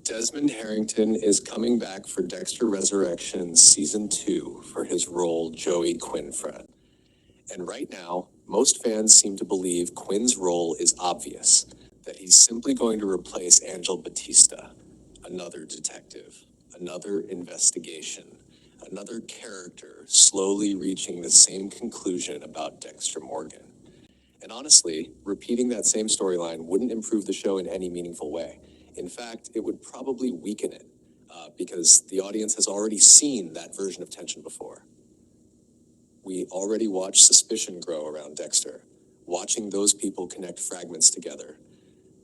Desmond Harrington is coming back for Dexter Resurrection Season 2 for his role Joey Quinfred. And right now, most fans seem to believe Quinn's role is obvious, that he's simply going to replace Angel Batista, another detective, another investigation, another character slowly reaching the same conclusion about Dexter Morgan. And honestly, repeating that same storyline wouldn't improve the show in any meaningful way. In fact, it would probably weaken it, because the audience has already seen that version of tension before. We already watched suspicion grow around Dexter, watching those people connect fragments together.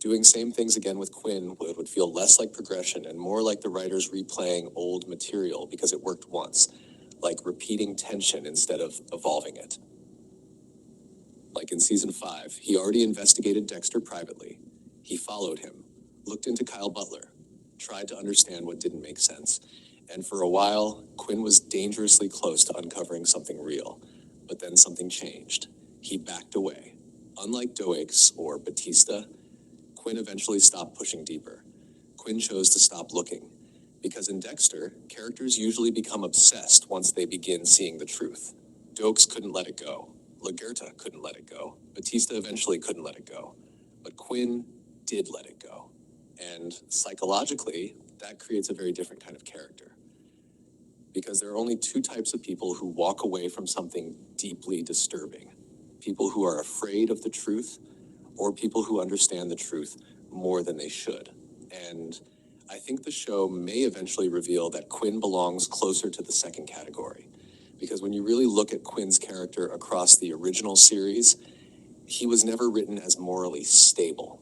Doing same things again with Quinn would feel less like progression and more like the writers replaying old material because it worked once, like repeating tension instead of evolving it. Like in Season 5, he already investigated Dexter privately. He followed him, looked into Kyle Butler, tried to understand what didn't make sense. And for a while, Quinn was dangerously close to uncovering something real. But then something changed. He backed away. Unlike Doakes or Batista, Quinn eventually stopped pushing deeper. Quinn chose to stop looking. Because in Dexter, characters usually become obsessed once they begin seeing the truth. Doakes couldn't let it go. Lagerta couldn't let it go. Batista eventually couldn't let it go. But Quinn did let it go. And psychologically, that creates a very different kind of character. Because there are only two types of people who walk away from something deeply disturbing. People who are afraid of the truth, or people who understand the truth more than they should. And I think the show may eventually reveal that Quinn belongs closer to the second category. Because when you really look at Quinn's character across the original series, he was never written as morally stable.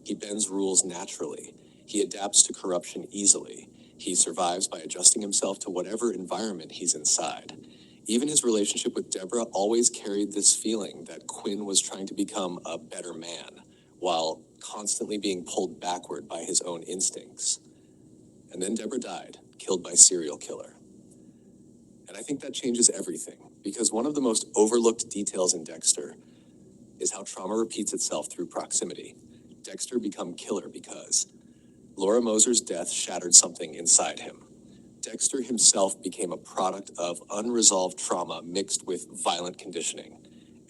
He bends rules naturally. He adapts to corruption easily. He survives by adjusting himself to whatever environment he's inside. Even his relationship with Deborah always carried this feeling that Quinn was trying to become a better man, while constantly being pulled backward by his own instincts. And then Deborah died, killed by serial killer. And I think that changes everything, because one of the most overlooked details in Dexter is how trauma repeats itself through proximity. Dexter became killer because Laura Moser's death shattered something inside him. Dexter himself became a product of unresolved trauma mixed with violent conditioning.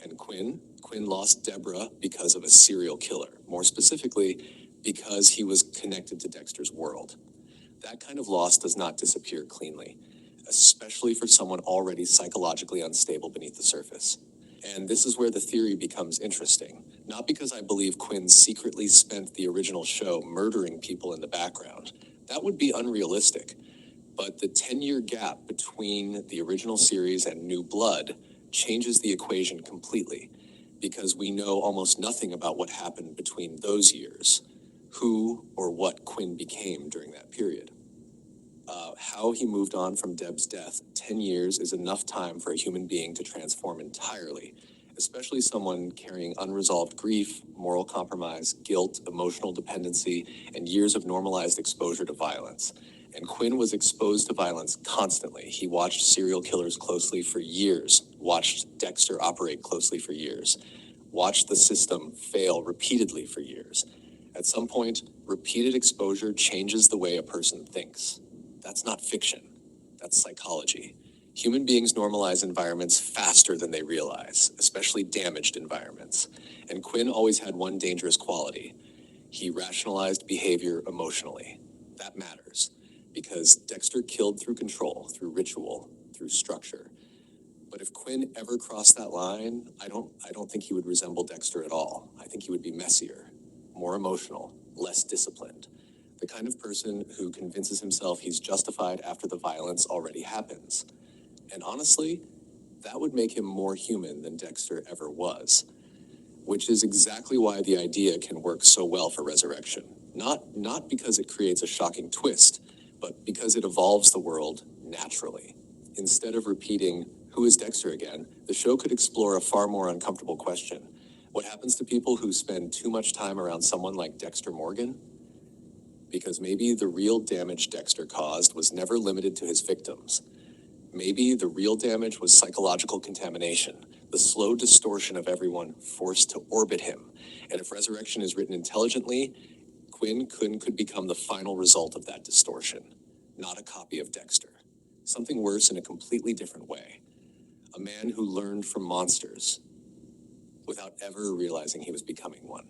And Quinn lost Deborah because of a serial killer. More specifically, because he was connected to Dexter's world. That kind of loss does not disappear cleanly, especially for someone already psychologically unstable beneath the surface. And this is where the theory becomes interesting. Not because I believe Quinn secretly spent the original show murdering people in the background. That would be unrealistic. But the 10-year gap between the original series and New Blood changes the equation completely, because we know almost nothing about what happened between those years, who or what Quinn became during that period. How he moved on from Deb's death. 10 years is enough time for a human being to transform entirely, especially someone carrying unresolved grief, moral compromise, guilt, emotional dependency, and years of normalized exposure to violence. And Quinn was exposed to violence constantly. He watched serial killers closely for years, watched Dexter operate closely for years, watched the system fail repeatedly for years. At some point, repeated exposure changes the way a person thinks. That's not fiction. That's psychology. Human beings normalize environments faster than they realize, especially damaged environments. And Quinn always had one dangerous quality. He rationalized behavior emotionally. That matters, because Dexter killed through control, through ritual, through structure. But if Quinn ever crossed that line, I don't think he would resemble Dexter at all. I think he would be messier, more emotional, less disciplined. The kind of person who convinces himself he's justified after the violence already happens. And honestly, that would make him more human than Dexter ever was. Which is exactly why the idea can work so well for Resurrection. Not because it creates a shocking twist, but because it evolves the world naturally. Instead of repeating, "Who is Dexter again?" the show could explore a far more uncomfortable question. What happens to people who spend too much time around someone like Dexter Morgan? Because maybe the real damage Dexter caused was never limited to his victims. Maybe the real damage was psychological contamination, the slow distortion of everyone forced to orbit him. And if Resurrection is written intelligently, Quinn could become the final result of that distortion, not a copy of Dexter. Something worse in a completely different way. A man who learned from monsters without ever realizing he was becoming one.